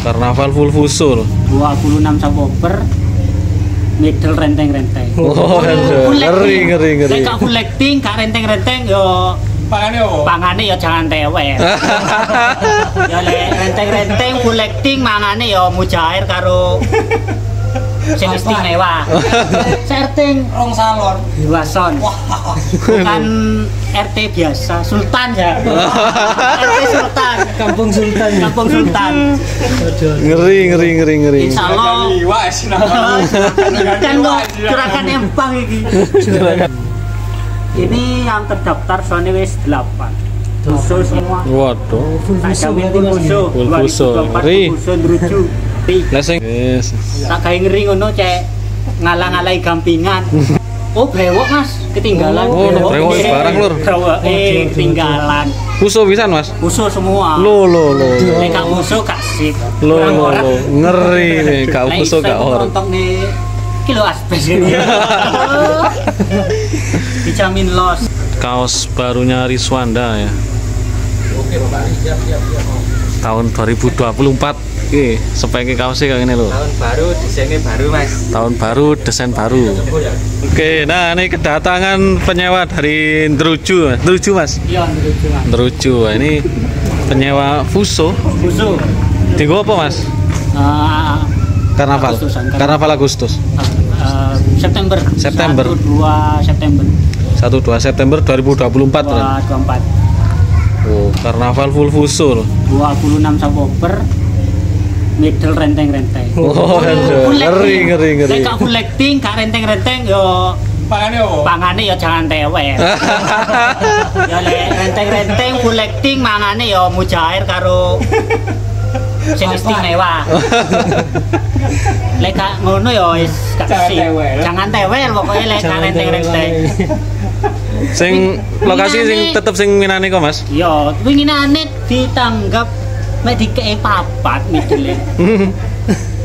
karnaval full fuso. 26 Oktober middle renteng-renteng. Oh, ngeri. Lek gak full acting, gak renteng-renteng yo pangane opo? Pangane yo jangan tewel. Ya lek renteng-renteng full acting mangane yo mujair karo sing istimewa. Serting rong salon. Dua son. Bukan RT biasa, Sultan ya. RT Sultan, Kampung Sultan. Kampung Sultan. Ngeri. Insyaallah. Kan kok gerakan empang iki. Ini yang terdaftar soalnya wis 8. Fuso semua. Waduh. Fuso. Full fuso. Ngeri. Fuso ndruju. Lesing. Yes. Tak gawe ngeri ngono cek ngalang-alai gampingan. Oh brewok Mas, ketinggalan. Oh, brewok barang lur. Brewok ketinggalan. Fuso pisan Mas. Fuso semua. Lo. Nek gak fuso gak sip. Lo. Ngeri nih, gak fuso gak or. Nonton nih kilo aspes gitu. Dijamin los. Kaos barunya Riswanda ya. Oke Bapak, siap. Tahun 2024. Oke, speknya kaosnya kayak gini loh. Tahun baru, desainnya baru Mas. Tahun baru, desain baru. Oke, nah ini kedatangan penyewa dari Ndruju Mas. Iya, Ndruju Mas. Ndruju, ini penyewa Fuso. Fuso. Tinggal apa Mas? Karnaval. Karnaval Agustus. September. 1-2 September. 1-2 September 2024. 2024. Oh, karnaval full Fuso loh. 26 Oktober middle renteng-renteng. Oh, ngeri. Lek gak full acting, gak renteng-renteng yo pangane opo? Pangane yo jangan tewel. Ya lek renteng-renteng full acting mangane yo mujair karo sing istimewa. Lek gak ngono yo wis gak sip. Jangan tewel pokoknya lek gak renteng-renteng. Sing lokasi sing tetep sing minane kok Mas? Yo, winginane ditanggap mek dikei papat midile.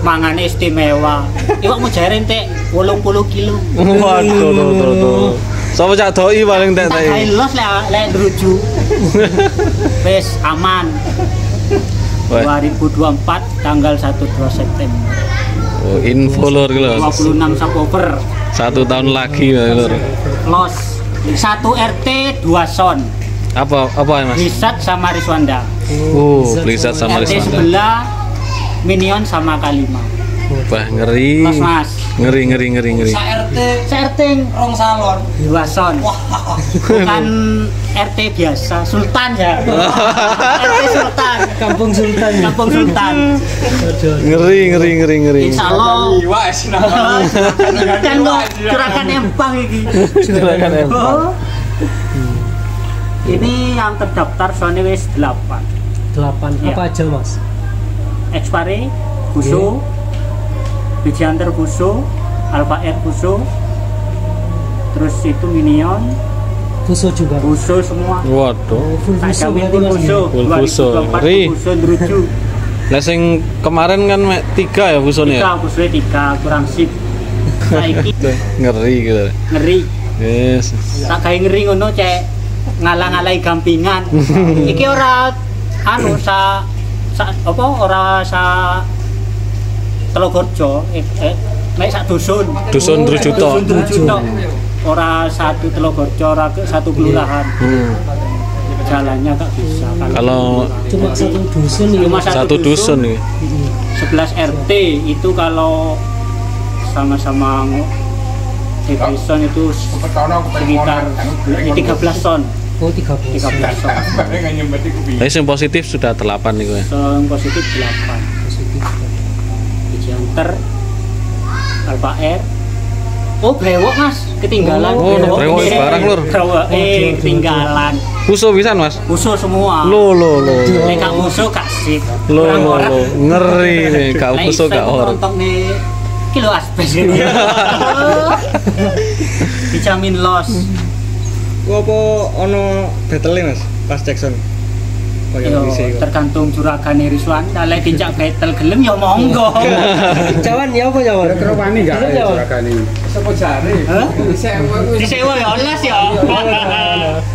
Mangane istimewa. Iwak mujair entek 80 kilo. Waduh, tuh. Sapa cak doi paling entek tak gawe los lek Ndruju. Wis aman. 2024 tanggal 1-2 September. Oh, info lur iki lho. 26 Oktober. 1 tahun lagi lur. Los 1 RT 2 son. Apa Mas? Blizzard sama Riswanda. Blizzard sama RT Riswanda. sebelah Minion sama Kalima. Wah, ngeri. Los Mas. Ngeri. RT rong salon. 2 son. Bukan RT biasa, Sultan ya. RT Sultan, Kampung Sultan. Kampung Sultan. Ngeri. Insyaallah. Kan kok gerakan empang iki. Gerakan empang. Ini yang terdaftar soalnya wis 8. 8 Ya. apa aja Mas? Expare, Fuso, Bijanter Fuso, Alpha Air Fuso, terus itu Minion, Fuso juga. Fuso semua. Waduh. Full Fuso berarti Mas. Fuso, Full Fuso. 2024 Ngeri. Fuso Ndruju. Lah sing kemarin kan 3 ya fusone ya? 3 Fuso 3 kurang sip. Saiki Ngeri gitu. ngeri. Yes. Tak gawe ngeri ngono cek ngalang-alai gampingan. Iki ora anu ora Telogorjo, mek sak dusun. Dusun Ndruju tok. Dusun Ndruju tok. Ora satu Telogorjo, ora satu kelurahan. Jalannya gak bisa. Kalau Cuma satu dusun ya. Cuma satu dusun nih. 11 RT itu kalau sama-sama Deson itu sekitar 13 ton. Oh 13. 13 ton. Tapi yang positif sudah 8 nih gue. Yang positif 8. Bijanter, Alpha Air. Oh brewok Mas, ketinggalan. Oh, brewok barang lur. Brewok ketinggalan. Fuso pisan Mas. Fuso semua. Lo. Nek gak fuso gak sip. Lo. Ngeri nih, gak fuso gak or. Nonton nih kilo aspes gitu. Dijamin los. Apa ono battle Mas pas Jackson? Yo, tergantung juragane Riswanda. Lek dicak battle gelem ya monggo. Jawan ya apa Jawan? Kira wani gak juragane? Sopo jare? Hah? Disewa ya olas ya.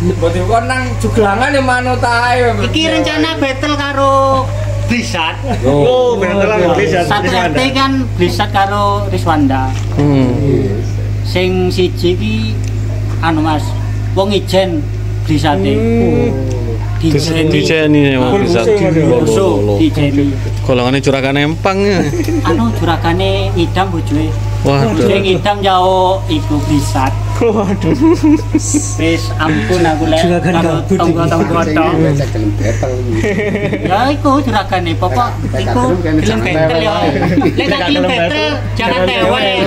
Mbok dikon nang juglangan ya manut ae. Iki rencana battle karo Blisat. Oh, beneran bisa. Satu RT kan Blisat karo Riswanda. Sing siji ki anu Mas, wong ijen Blisate. Dijeni ya bisa. Dijeni. Golongane juragan empang ya. Anu jurakane ngidam bojoe. Waduh. Sing ngidam jauh iku Blisat. Waduh. Wis ampun aku lek karo tonggo-tonggo tok. Ya iku jurakane pokok iku film betel ya. Lek tak film betel jangan tewel.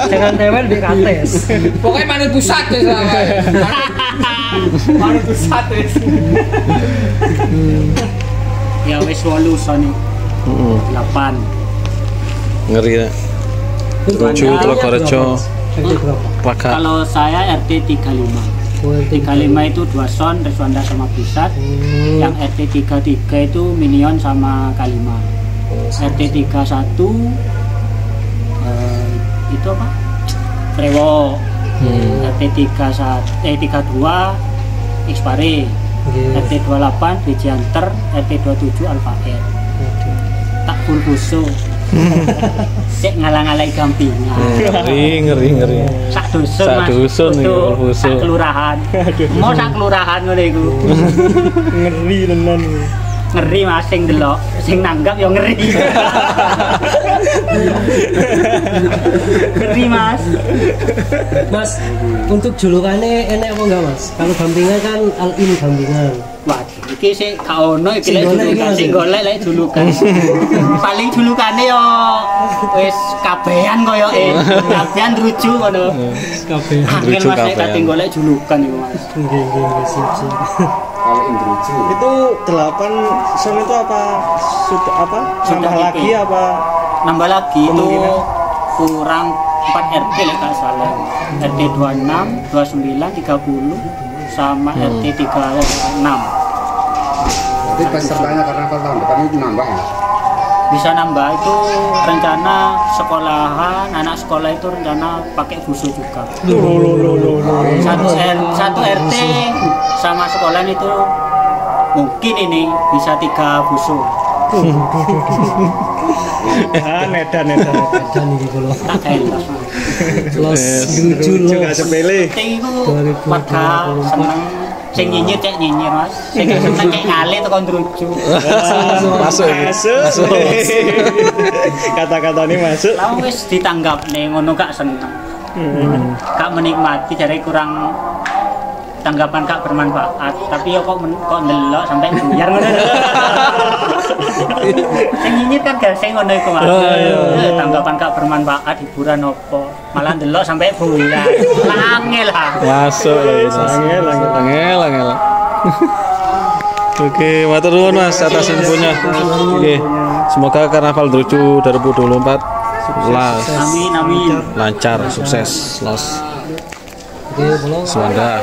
Jangan tewel di kates. Pokoknya manut pusat wis. Manut pusat wis. Ya wis 8 sone. 8. Ngeri ya. Druju Tlogorejo. Pakat. Kalau saya RT 35. 35 itu 2 son, Riswanda sama Blisat. Yang RT 33 itu Minion sama Kalima. RT 31 itu apa? Trewo. RT 32 Xpare. RT 28 Bejanter, RT 27 Alfa R. Tak full buso. Cek ngalang-alai gampingan. Ngeri. Sak dusun Sak Mas. dusun iki, Betul, full buso. sak kelurahan. Mau sak kelurahan ngono iku. Ngeri tenan. Ngeri Mas sing delok, sing nanggap ya ngeri. Ngeri Mas. Mas, untuk julukannya enak apa enggak Mas? Kalau gampingan kan Al-In gampingan. Wah, iki sik gak ono iki lek Sing golek julukan, iki, sing golek lek julukan. Paling julukane yo wis kabehan koyoke. Kabehan rujuk ngono. Kabeh. Angel Rujuk Mas lek kabehan. kate golek julukan iku Mas. Nggih, sip. Itu 8 son itu apa? Sudah apa? Nambah Sudah lagi PP. apa? Nambah lagi itu Kemungkinan. kurang 4 RT lek gak salah. RT 26, 29, 30 sama RT 36. Jadi pesertanya karnaval tahun depan itu nambah ya? Bisa nambah itu rencana sekolahan, anak sekolah itu rencana pakai busu juga. Satu RT sama sekolahan itu mungkin ini bisa 3 busu. Edan. Dan iki kula. Tak kelas. Los lucu Juga sepele. Penting itu warga seneng. Sing nyinyir cek nyinyir Mas. Sing gak seneng cek ngale tekan druju. Masuk iki. Masuk. Kata-kata ini masuk. Lah wis ditanggapne ngono gak seneng. Gak menikmati jare kurang tanggapan gak bermanfaat, tapi ya kok ndelok sampai buyar ngono. Sing nyinyir kan gak sing ngono iku Mas. Tanggapan gak bermanfaat hiburan opo, malah ndelok sampai buyar. Angel lah. Masuk lagi. Angel. Oke, matur nuwun Mas atas infonya. Oke. Semoga Karnaval Druju 2024 Amin. lancar, sukses, los. Oke, bolong. Suanda.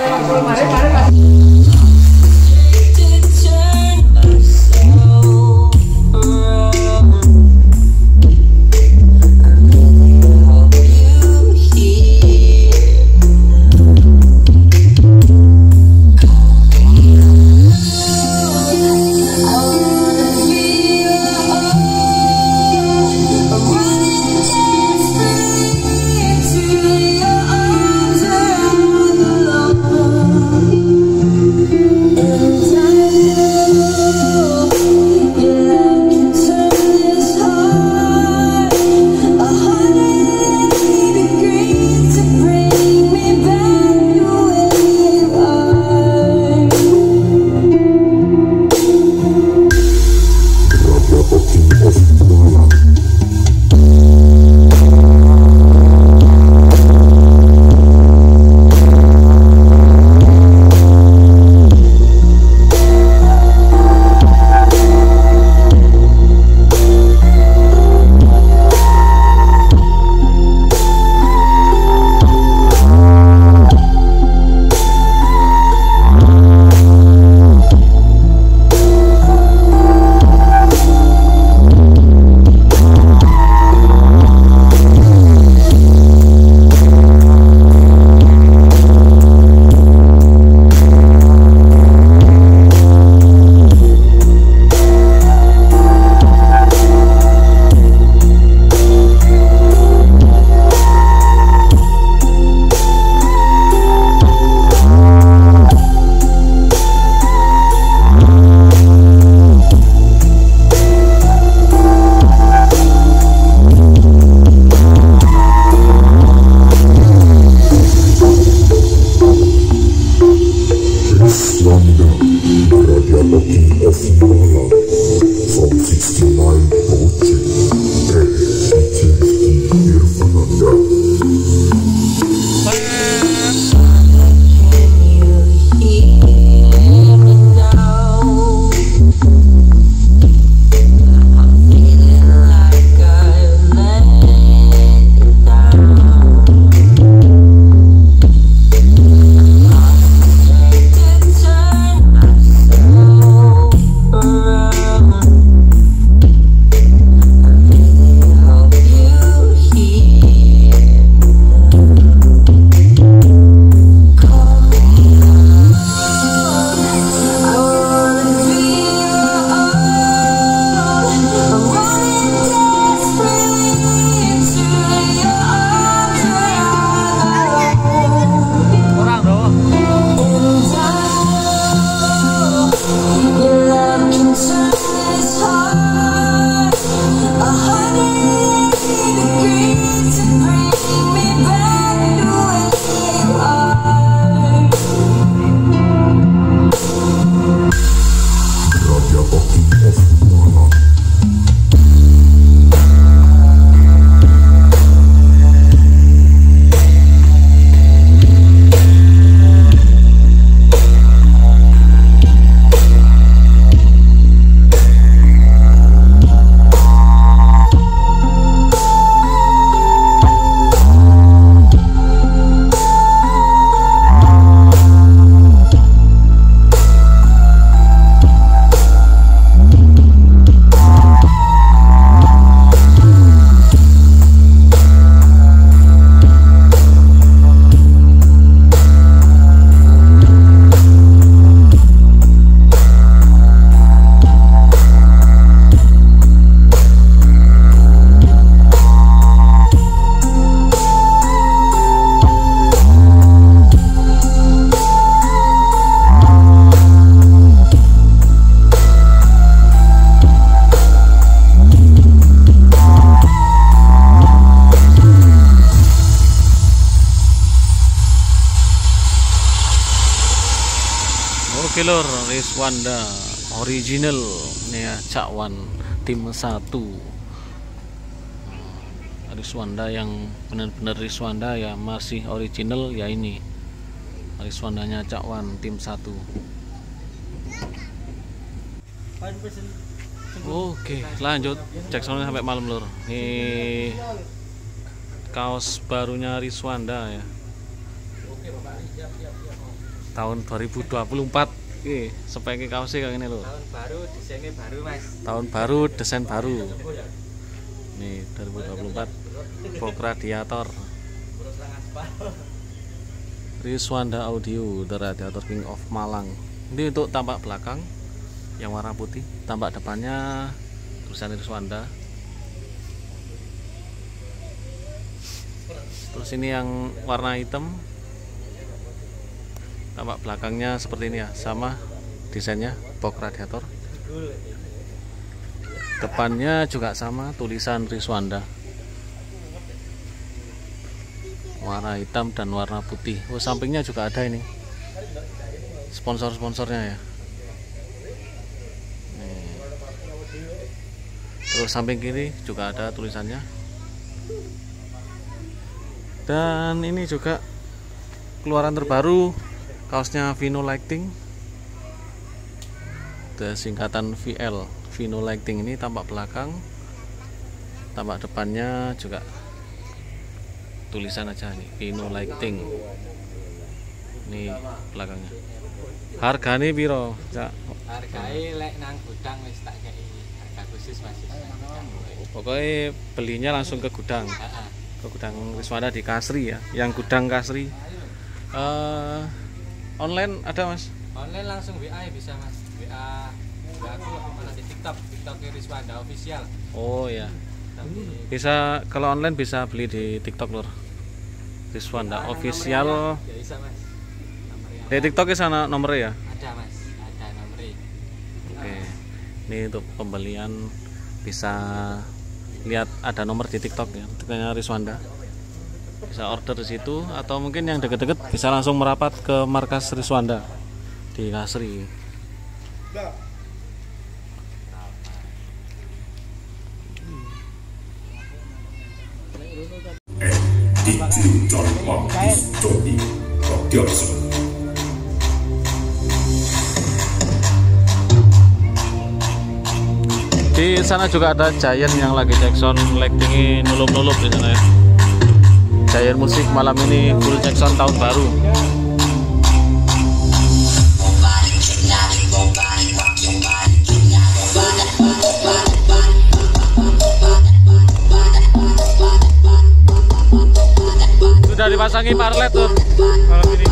lur, Riswanda original nih ya, Cakwan tim 1. Riswanda yang benar-benar Riswanda ya, masih original ya, ini Riswandanya Cakwan tim 1. Oke, lanjut cek soundnya sampai malam lur. Nih kaos barunya Riswanda ya, tahun 2024. Oke, speknya kaosnya kayak gini loh. Tahun baru, desainnya baru mas. Tahun baru, desain baru. Nih 2024, box radiator. Riswanda Audio, The Radiator King of Malang. Ini untuk tampak belakang yang warna putih, tampak depannya tulisan Riswanda. Terus ini yang warna hitam, tampak belakangnya seperti ini ya, sama desainnya box radiator. Depannya juga sama, tulisan Riswanda, warna hitam dan warna putih. Oh, sampingnya juga ada ini sponsor-sponsornya ya. Nih. Terus samping kiri juga ada tulisannya. Dan ini juga keluaran terbaru, kaosnya Vino Lighting, singkatan VL, Vino Lighting. Ini tampak belakang, tampak depannya juga tulisan aja nih, Vino Lighting. Ini belakangnya. Harganya piro, Cak? Harganya lek nang gudang wis tak kei harga khusus mas. Pokoknya belinya langsung ke gudang. Ke gudang Riswanda di Kasri ya, yang gudang Kasri. Online ada mas? Online langsung WA ya bisa mas. WA aku mana di TikTok Riswanda official. Oh ya, bisa kalau online bisa beli di TikTok lur, Riswanda official. Ya bisa mas. Di TikTok sana nomornya ya? Ada mas, ada nomornya. Oke, ini untuk pembelian bisa lihat ada nomor di TikTok ya, TikToknya Riswanda. Bisa order di situ, atau mungkin yang deket-deket bisa langsung merapat ke markas Riswanda di Kasri. Di sana juga ada Giant yang lagi Jackson lighting nulup-nulup di sana ya. Giant musik malam ini full Jackson tahun baru. Sudah dipasangi parlet tuh malam ini.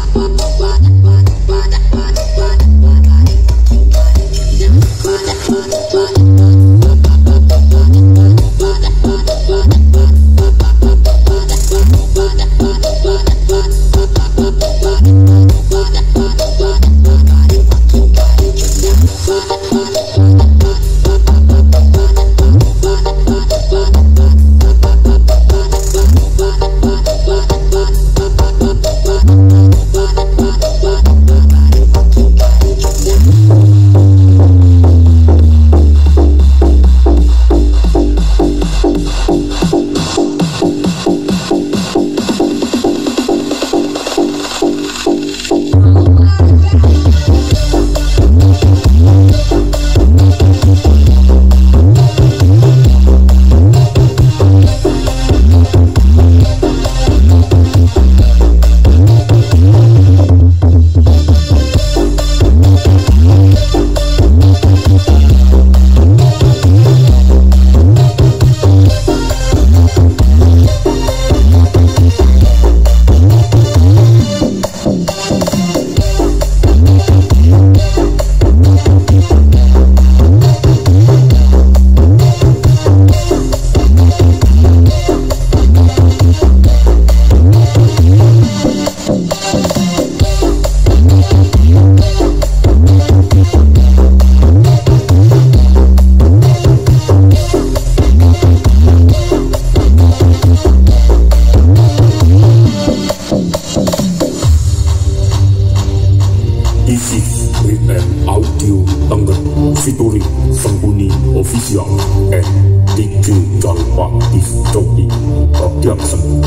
Aktif Coki Production.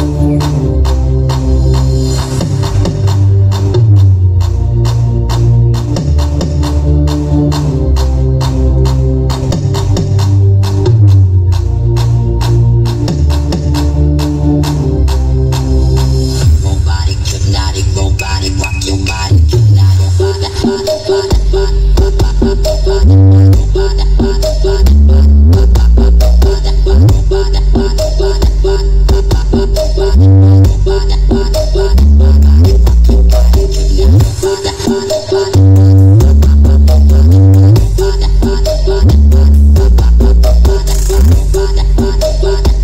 Bye.